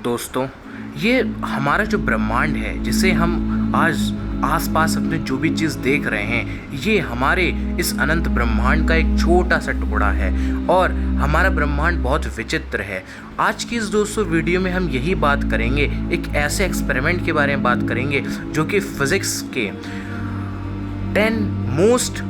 दोस्तों, ये हमारा जो ब्रह्मांड है, जिसे हम आज आसपास अपने जो भी चीज़ देख रहे हैं, ये हमारे इस अनंत ब्रह्मांड का एक छोटा सा टुकड़ा है और हमारा ब्रह्मांड बहुत विचित्र है। आज की इस दोस्तों वीडियो में हम यही बात करेंगे, एक ऐसे एक्सपेरिमेंट के बारे में बात करेंगे जो कि फिज़िक्स के 10 मोस्ट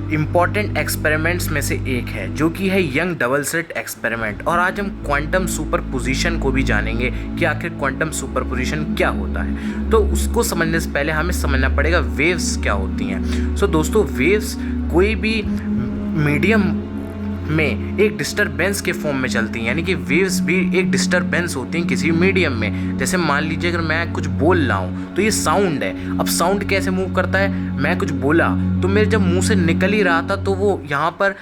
इम्पॉर्टेंट एक्सपेरिमेंट्स में से एक है, जो कि है यंग डबल स्लिट एक्सपेरिमेंट। और आज हम क्वांटम सुपरपोजिशन को भी जानेंगे कि आखिर क्वांटम सुपरपोजिशन क्या होता है। तो उसको समझने से पहले हमें समझना पड़ेगा वेव्स क्या होती हैं। सो दोस्तों, वेव्स कोई भी मीडियम में एक डिस्टरबेंस के फॉर्म में चलती हैं, यानी कि वेव्स भी एक डिस्टरबेंस होती हैं किसी मीडियम में। जैसे मान लीजिए अगर मैं कुछ बोल रहा हूँ तो ये साउंड है। अब साउंड कैसे मूव करता है, मैं कुछ बोला तो मेरे जब मुंह से निकल ही रहा था तो वो यहाँ पर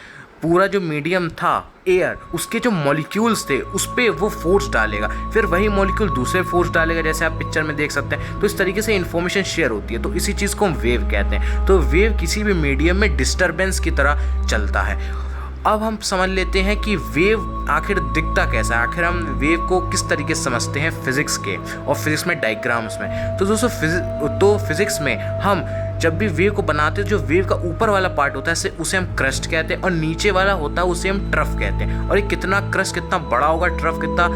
पूरा जो मीडियम था एयर, उसके जो मॉलिक्यूल्स थे उस पर वो फोर्स डालेगा, फिर वही मॉलिक्यूल दूसरे फोर्स डालेगा, जैसे आप पिक्चर में देख सकते हैं। तो इस तरीके से इन्फॉर्मेशन शेयर होती है, तो इसी चीज़ को हम वेव कहते हैं। तो वेव किसी भी मीडियम में डिस्टरबेंस की तरह चलता है। अब हम समझ लेते हैं कि वेव आखिर दिखता कैसा है, आखिर हम वेव को किस तरीके से समझते हैं फिज़िक्स के और फिज़िक्स में डायग्राम्स में। तो दोस्तों फिज़िक्स में हम जब भी वेव को बनाते हैं, जो वेव का ऊपर वाला पार्ट होता है उसे हम क्रस्ट कहते हैं और नीचे वाला होता है उसे हम ट्रफ कहते हैं। और ये कितना क्रस्ट कितना बड़ा होगा, ट्रफ कितना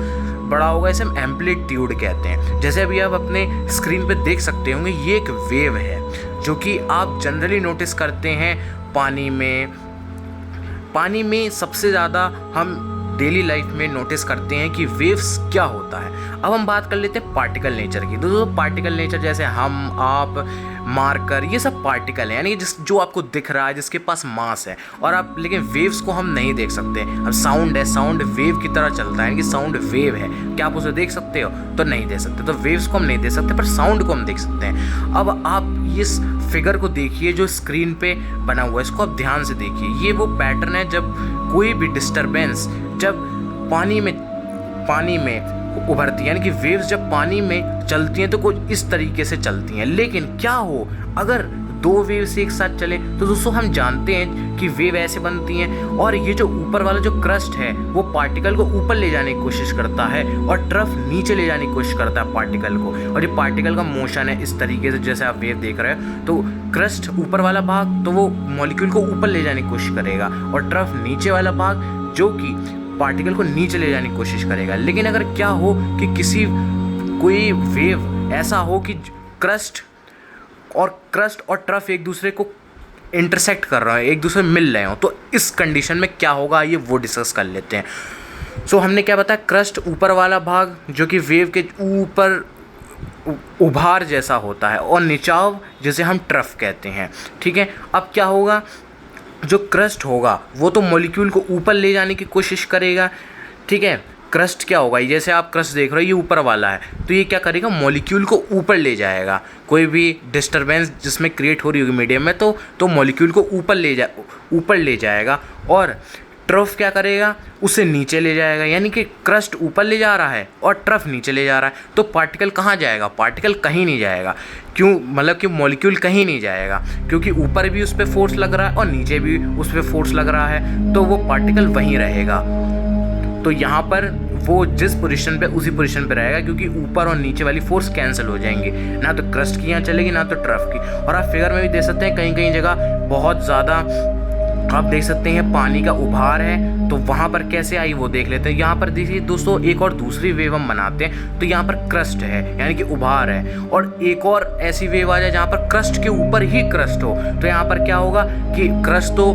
बड़ा होगा, इसे हम एम्पलीट्यूड कहते हैं। जैसे अभी आप अपने स्क्रीन पे देख सकते होंगे, ये एक वेव है जो कि आप जनरली नोटिस करते हैं पानी में सबसे ज़्यादा हम डेली लाइफ में नोटिस करते हैं कि वेव्स क्या होता है। अब हम बात कर लेते हैं पार्टिकल नेचर की। दोस्तों, पार्टिकल नेचर जैसे हम, आप, मार्कर, ये सब पार्टिकल हैं, यानी जो आपको दिख रहा है, जिसके पास मास है। और आप लेकिन वेव्स को हम नहीं देख सकते। अब साउंड है, साउंड वेव की तरह चलता है, यानी कि साउंड वेव है। क्या आप उसे देख सकते हो? तो नहीं देख सकते। तो वेव्स को हम नहीं देख सकते, पर साउंड को हम देख सकते हैं। अब आप इस फिगर को देखिए जो स्क्रीन पे बना हुआ है, इसको आप ध्यान से देखिए। ये वो पैटर्न है जब कोई भी डिस्टरबेंस जब पानी में उभरती है, यानी कि वेव्स जब पानी में चलती हैं तो कुछ इस तरीके से चलती हैं। लेकिन क्या हो अगर दो वेव्स एक साथ चले? तो दोस्तों, हम जानते हैं कि वेव ऐसे बनती हैं और ये जो ऊपर वाला जो क्रस्ट है वो पार्टिकल को ऊपर ले जाने की कोशिश करता है और ट्रफ नीचे ले जाने की कोशिश करता है पार्टिकल को। और ये पार्टिकल का मोशन है इस तरीके से, जैसे आप वेव देख रहे हो। तो क्रस्ट ऊपर वाला भाग तो वो मॉलिक्यूल को ऊपर ले जाने की कोशिश करेगा और ट्रफ नीचे वाला भाग जो कि पार्टिकल को नीचे ले जाने की कोशिश करेगा। लेकिन अगर क्या हो कि कोई वेव ऐसा हो कि क्रस्ट और ट्रफ एक दूसरे को इंटरसेक्ट कर रहा है, एक दूसरे में मिल रहे हो, तो इस कंडीशन में क्या होगा ये वो डिस्कस कर लेते हैं। सो हमने क्या बताया, क्रस्ट ऊपर वाला भाग जो कि वेव के ऊपर उभार जैसा होता है और निचाव जिसे हम ट्रफ कहते हैं। ठीक है, अब क्या होगा, जो क्रस्ट होगा वो तो मॉलिक्यूल को ऊपर ले जाने की कोशिश करेगा। ठीक है, क्रस्ट क्या होगा, जैसे आप क्रस्ट देख रहे हो ये ऊपर वाला है, तो ये क्या करेगा, मॉलिक्यूल को ऊपर ले जाएगा। कोई भी डिस्टरबेंस जिसमें क्रिएट हो रही होगी मीडियम में तो मॉलिक्यूल को ऊपर ले जाएगा। और ट्रफ क्या करेगा, उसे नीचे ले जाएगा। यानी कि क्रस्ट ऊपर ले जा रहा है और ट्रफ नीचे ले जा रहा है, तो पार्टिकल कहाँ जाएगा? पार्टिकल कहीं नहीं जाएगा। क्यों? मतलब कि मॉलिक्यूल कहीं नहीं जाएगा, क्योंकि ऊपर भी उस पर फोर्स लग रहा है और नीचे भी उस पर फोर्स लग रहा है, तो वो पार्टिकल वहीं रहेगा। तो यहाँ पर वो जिस पोजीशन पे उसी पोजीशन पे रहेगा, क्योंकि ऊपर और नीचे वाली फोर्स कैंसिल हो जाएंगी, ना तो क्रस्ट की यहाँ चलेगी ना तो ट्रफ की। और आप फिगर में भी देख सकते हैं कहीं कहीं जगह बहुत ज़्यादा आप देख सकते हैं पानी का उभार है, तो वहाँ पर कैसे आई वो देख लेते हैं। यहाँ पर देखिए दोस्तों, एक और दूसरी वेव हम बनाते हैं, तो यहाँ पर क्रस्ट है यानी कि उभार है, और एक और ऐसी वेव आ जाए जहाँ पर क्रस्ट के ऊपर ही क्रस्ट हो, तो यहाँ पर क्या होगा कि क्रस्ट तो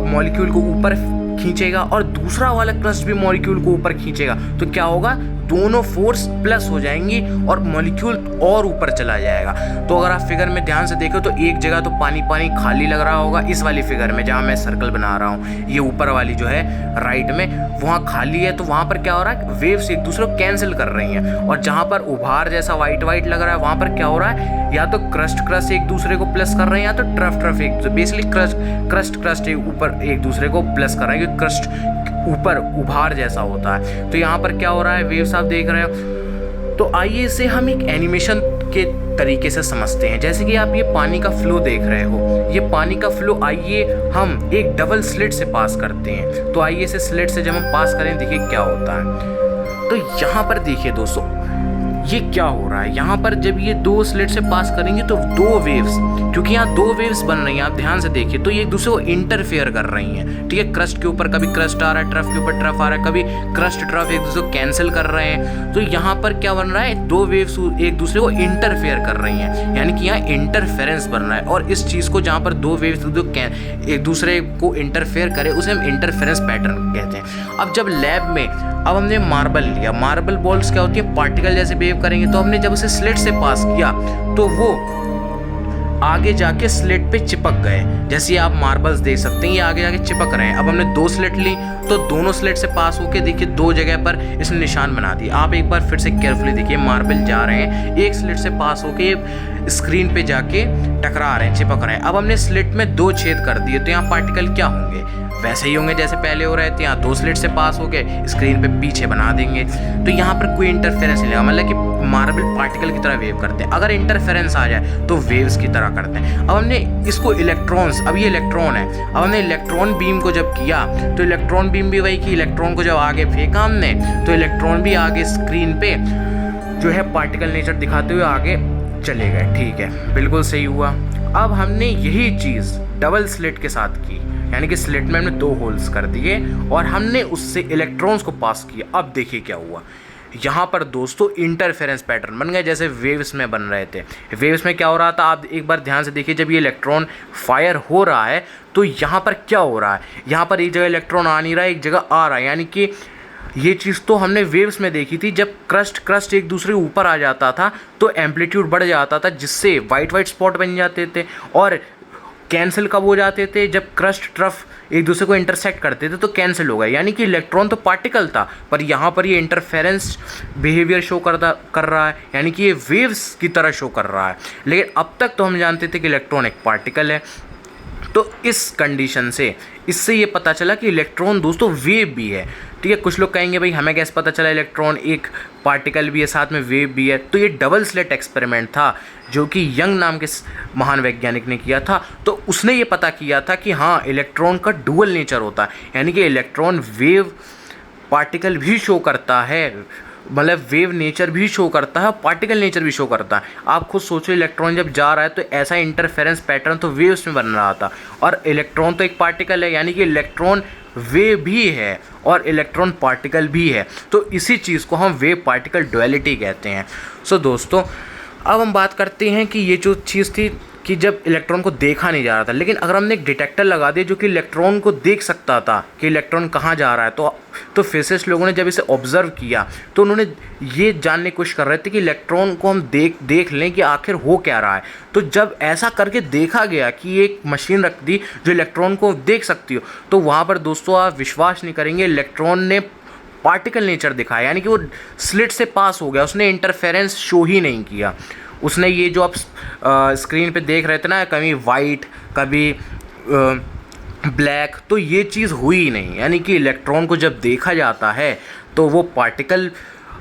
मॉलिक्यूल को ऊपर खींचेगा और दूसरा वाला क्रस्ट भी मॉलिक्यूल को ऊपर खींचेगा। तो क्या होगा, दोनों फोर्स प्लस हो जाएंगी और मॉलिक्यूल और ऊपर चला जाएगा। तो अगर आप फिगर में ध्यान से देखो तो एक जगह तो पानी खाली लग रहा होगा, इस वाली फिगर में जहाँ मैं सर्कल बना रहा हूँ, ये ऊपर वाली जो है राइट में, वहाँ खाली है। तो वहाँ पर क्या हो रहा है, वेव्स एक दूसरे को कैंसिल कर रही हैं। और जहाँ पर उभार जैसा वाइट लग रहा है, वहाँ पर क्या हो रहा है, या तो क्रस्ट एक दूसरे को प्लस कर रहे हैं, या तो ट्रफ एक, बेसिकली क्रस्ट ऊपर एक दूसरे को प्लस कर रहे हैं, क्योंकि क्रस्ट ऊपर उभार जैसा होता है। तो यहाँ पर क्या हो रहा है, वेव्स आप देख रहे हो। तो आइए इसे हम एक एनिमेशन के तरीके से समझते हैं। जैसे कि आप ये पानी का फ्लो देख रहे हो, ये पानी का फ्लो आइए हम एक डबल स्लिट से पास करते हैं। तो आइए इसे स्लिट से जब हम पास करें, देखिए क्या होता है। तो यहाँ पर देखिए दोस्तों, ये क्या हो रहा है यहाँ पर, जब ये दो स्लिट से पास करेंगे तो दो वेव्स, क्योंकि यहाँ दो वेव्स बन रही हैं, आप ध्यान से देखिए, तो ये एक दूसरे को इंटरफेयर कर रही हैं, ठीक है। क्रस्ट के ऊपर कभी क्रस्ट आ रहा है, ट्रफ के ऊपर ट्रफ आ रहा है, कभी क्रस्ट ट्रफ एक दूसरे को कैंसिल कर रहे हैं। तो यहाँ पर क्या बन रहा है, दो वेव्स एक दूसरे को इंटरफेयर कर रही हैं, यानी कि यहाँ इंटरफेरेंस बन रहा है। और इस चीज़ को जहाँ पर दो वेव्स एक दूसरे को इंटरफेयर करे उसे हम इंटरफेरेंस पैटर्न कहते हैं। अब जब लैब में अब हमने मार्बल लिया, मार्बल बॉल्स क्या होती है, पार्टिकल जैसे बिहेव करेंगे, तो हमने जब उसे स्लिट से पास किया तो वो आगे जाके स्लिट पे चिपक गए। जैसे आप मार्बल्स देख सकते हैं, ये आगे जाके चिपक रहे हैं। अब हमने दो स्लिट ली तो दोनों स्लिट से पास होके देखिए दो जगह पर इसने निशान बना दिए। आप एक बार फिर से केयरफुली देखिए, मार्बल जा रहे हैं, एक स्लिट से पास होके स्क्रीन पे जाके टकरा रहे हैं, चिपक रहे हैं। अब हमने स्लिट में दो छेद कर दिए, तो यहाँ पार्टिकल क्या होंगे, वैसे ही होंगे जैसे पहले हो रहे थे। यहाँ दो स्लिट से पास हो गए, स्क्रीन पे पीछे बना देंगे, तो यहाँ पर कोई इंटरफेरेंस नहीं लगा, मतलब कि मार्बल पार्टिकल की तरह वेव करते हैं। अगर इंटरफेरेंस आ जाए तो वेव्स की तरह करते हैं। अब हमने इसको इलेक्ट्रॉन्स, अब ये इलेक्ट्रॉन है, अब हमने इलेक्ट्रॉन बीम को जब किया तो इलेक्ट्रॉन बीम भी वही कि इलेक्ट्रॉन को जब आगे फेंका हमने तो इलेक्ट्रॉन भी आगे स्क्रीन पे जो है पार्टिकल नेचर दिखाते हुए आगे चले गए, ठीक है, बिल्कुल सही हुआ। अब हमने यही चीज़ डबल स्लिट के साथ की, यानी कि स्लिट में हमने दो होल्स कर दिए और हमने उससे इलेक्ट्रॉन्स को पास किया। अब देखिए क्या हुआ, यहाँ पर दोस्तों इंटरफेरेंस पैटर्न बन गए जैसे वेव्स में बन रहे थे। वेव्स में क्या हो रहा था, आप एक बार ध्यान से देखिए, जब ये इलेक्ट्रॉन फायर हो रहा है तो यहाँ पर क्या हो रहा है, यहाँ पर एक जगह इलेक्ट्रॉन आ नहीं रहा है, एक जगह आ रहा है, यानी कि ये चीज़ तो हमने वेव्स में देखी थी। जब क्रस्ट एक दूसरे के ऊपर आ जाता था तो एम्पलीट्यूड बढ़ जाता था, जिससे वाइट स्पॉट बन जाते थे और कैंसिल कब हो जाते थे, जब क्रस्ट ट्रफ एक दूसरे को इंटरसेक्ट करते थे तो कैंसिल हो गए। यानी कि इलेक्ट्रॉन तो पार्टिकल था, पर यहाँ पर ये इंटरफेरेंस बिहेवियर शो कर रहा है, यानी कि ये वेव्स की तरह शो कर रहा है। लेकिन अब तक तो हम जानते थे कि इलेक्ट्रॉन एक पार्टिकल है। तो इस कंडीशन से इससे ये पता चला कि इलेक्ट्रॉन दोस्तों वेव भी है, ठीक है। कुछ लोग कहेंगे भाई हमें कैसे पता चला इलेक्ट्रॉन एक पार्टिकल भी है साथ में वेव भी है, तो ये डबल स्लिट एक्सपेरिमेंट था जो कि यंग नाम के महान वैज्ञानिक ने किया था। तो उसने ये पता किया था कि हाँ, इलेक्ट्रॉन का डुअल नेचर होता है, यानी कि इलेक्ट्रॉन वेव पार्टिकल भी शो करता है, मतलब वेव नेचर भी शो करता है, पार्टिकल नेचर भी शो करता है। आप खुद सोचो, इलेक्ट्रॉन जब जा रहा है तो ऐसा इंटरफेरेंस पैटर्न तो वेव्स में बन रहा था, और इलेक्ट्रॉन तो एक पार्टिकल है, यानी कि इलेक्ट्रॉन वेव भी है और इलेक्ट्रॉन पार्टिकल भी है। तो इसी चीज़ को हम वेव पार्टिकल डुअलिटी कहते हैं। सो दोस्तों, अब हम बात करते हैं कि ये जो चीज़ थी कि जब इलेक्ट्रॉन को देखा नहीं जा रहा था, लेकिन अगर हमने एक डिटेक्टर लगा दिया जो कि इलेक्ट्रॉन को देख सकता था कि इलेक्ट्रॉन कहाँ जा रहा है, तो फिजिसिस्ट लोगों ने जब इसे ऑब्जर्व किया तो उन्होंने ये जानने की कोशिश कर रहे थे कि इलेक्ट्रॉन को हम देख लें कि आखिर हो क्या रहा है। तो जब ऐसा करके देखा गया कि एक मशीन रख दी जो इलेक्ट्रॉन को देख सकती हो, तो वहाँ पर दोस्तों आप विश्वास नहीं करेंगे, इलेक्ट्रॉन ने पार्टिकल नेचर दिखाया, यानी कि वो स्लिट से पास हो गया, उसने इंटरफेरेंस शो ही नहीं किया। उसने ये जो आप स्क्रीन पे देख रहे थे ना, कभी वाइट कभी ब्लैक, तो ये चीज़ हुई ही नहीं। यानी कि इलेक्ट्रॉन को जब देखा जाता है तो वो पार्टिकल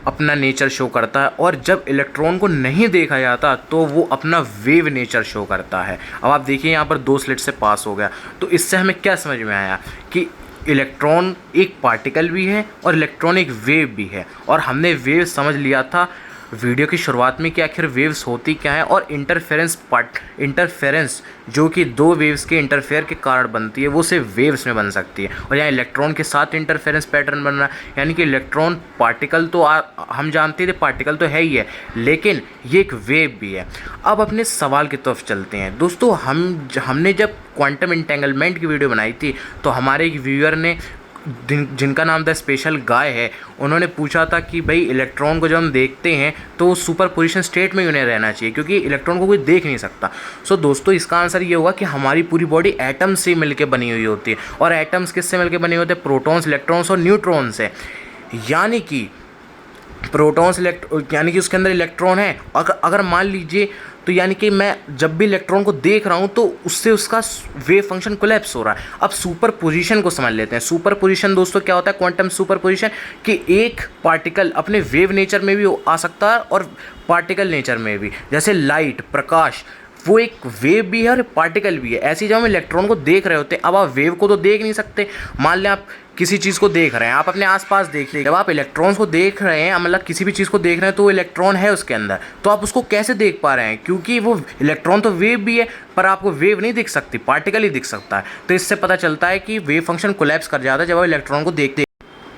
अपना नेचर शो करता है, और जब इलेक्ट्रॉन को नहीं देखा जाता तो वो अपना वेव नेचर शो करता है। अब आप देखिए यहाँ पर दो स्लिट से पास हो गया, तो इससे हमें क्या समझ में आया कि इलेक्ट्रॉन एक पार्टिकल भी है और इलेक्ट्रॉन एक वेव भी है। और हमने वेव समझ लिया था वीडियो की शुरुआत में कि आखिर वेव्स होती क्या है, और इंटरफेरेंस जो कि दो वेव्स के इंटरफेयर के कारण बनती है वो सिर्फ वेव्स में बन सकती है। और यहाँ इलेक्ट्रॉन के साथ इंटरफेरेंस पैटर्न बन रहा है, यानी कि इलेक्ट्रॉन पार्टिकल तो हम जानते थे पार्टिकल तो है ही है, लेकिन ये एक वेव भी है। अब अपने सवाल की तरफ चलते हैं दोस्तों। हमने जब क्वांटम इंटेंगलमेंट की वीडियो बनाई थी तो हमारे एक व्यूअर ने, जिनका नाम द स्पेशल गाय है, उन्होंने पूछा था कि भाई इलेक्ट्रॉन को जब हम देखते हैं तो सुपर पोजिशन स्टेट में उन्हें रहना चाहिए क्योंकि इलेक्ट्रॉन को कोई देख नहीं सकता। सो दोस्तों, इसका आंसर ये होगा कि हमारी पूरी बॉडी एटम्स से मिलकर बनी हुई होती है, और एटम्स किससे मिलकर बने होते हैं, प्रोटॉन्स, इलेक्ट्रॉन्स और न्यूट्रॉन्स से। यानी कि प्रोटॉन्स यानी कि उसके अंदर इलेक्ट्रॉन है, अगर मान लीजिए तो यानी कि मैं जब भी इलेक्ट्रॉन को देख रहा हूँ तो उससे उसका वेव फंक्शन कोलैप्स हो रहा है। अब सुपर पोजीशन को समझ लेते हैं। सुपर पोजीशन दोस्तों क्या होता है, क्वांटम सुपर पोजीशन, कि एक पार्टिकल अपने वेव नेचर में भी आ सकता है और पार्टिकल नेचर में भी। जैसे लाइट, प्रकाश, वो एक वेव भी है और पार्टिकल भी है। ऐसे जब हम इलेक्ट्रॉन को देख रहे होते हैं, अब आप वेव को तो देख नहीं सकते, मान लें आप किसी चीज़ को देख रहे हैं, आप अपने आसपास देखिए, जब आप इलेक्ट्रॉन्स को देख रहे हैं, मतलब किसी भी चीज़ को देख रहे हैं तो वो इलेक्ट्रॉन है उसके अंदर, तो आप उसको कैसे देख पा रहे हैं? क्योंकि वो इलेक्ट्रॉन तो वेव भी है, पर आपको वेव नहीं दिख सकती, पार्टिकल ही दिख सकता है। तो इससे पता चलता है कि वेव फंक्शन कोलैप्स कर जाता है जब आप इलेक्ट्रॉन को देखते हैं।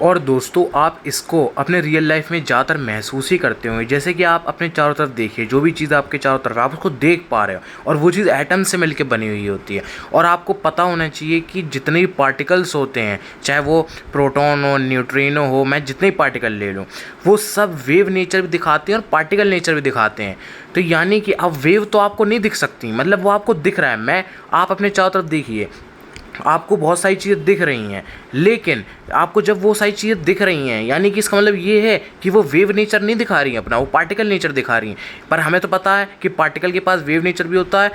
और दोस्तों, आप इसको अपने रियल लाइफ में ज़्यादातर महसूस ही करते होंगे। जैसे कि आप अपने चारों तरफ देखिए, जो भी चीज़ आपके चारों तरफ है आप उसको देख पा रहे हो, और वो चीज़ एटम से मिलकर बनी हुई होती है। और आपको पता होना चाहिए कि जितने भी पार्टिकल्स होते हैं, चाहे वो प्रोटॉन हो, न्यूट्रिनो हो, मैं जितने पार्टिकल ले लूँ, वो सब वेव नेचर भी दिखाते हैं और पार्टिकल नेचर भी दिखाते हैं। तो यानी कि अब वेव तो आपको नहीं दिख सकती, मतलब वो आपको दिख रहा है। आप अपने चारों तरफ देखिए, आपको बहुत सारी चीज़ें दिख रही हैं, लेकिन आपको जब वो सारी चीज़ें दिख रही हैं, यानी कि इसका मतलब ये है कि वो वेव नेचर नहीं दिखा रही हैं अपना, वो पार्टिकल नेचर दिखा रही हैं। पर हमें तो पता है कि पार्टिकल के पास वेव नेचर भी होता है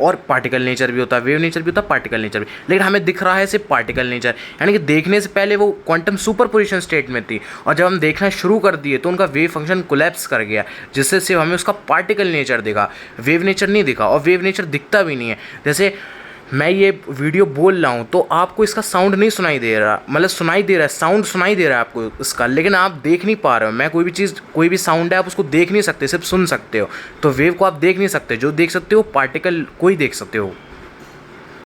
और पार्टिकल नेचर भी होता है, वेव नेचर भी होता है, पार्टिकल नेचर भी, लेकिन हमें दिख रहा है सिर्फ पार्टिकल नेचर। यानी कि देखने से पहले वो क्वांटम सुपरपोजिशन स्टेट में थी, और जब हम देखना शुरू कर दिए तो उनका वेव फंक्शन कोलैप्स कर गया, जिससे सिर्फ हमें उसका पार्टिकल नेचर दिखा, वेव नेचर नहीं दिखा। और वेव नेचर दिखता भी नहीं है। जैसे मैं ये वीडियो बोल रहा हूँ तो आपको इसका साउंड नहीं सुनाई दे रहा, मतलब सुनाई दे रहा है, साउंड सुनाई दे रहा है आपको इसका, लेकिन आप देख नहीं पा रहे हो। मैं कोई भी चीज़, कोई भी साउंड है आप उसको देख नहीं सकते, सिर्फ सुन सकते हो। तो वेव को आप देख नहीं सकते, जो देख सकते हो पार्टिकल को ही देख सकते हो।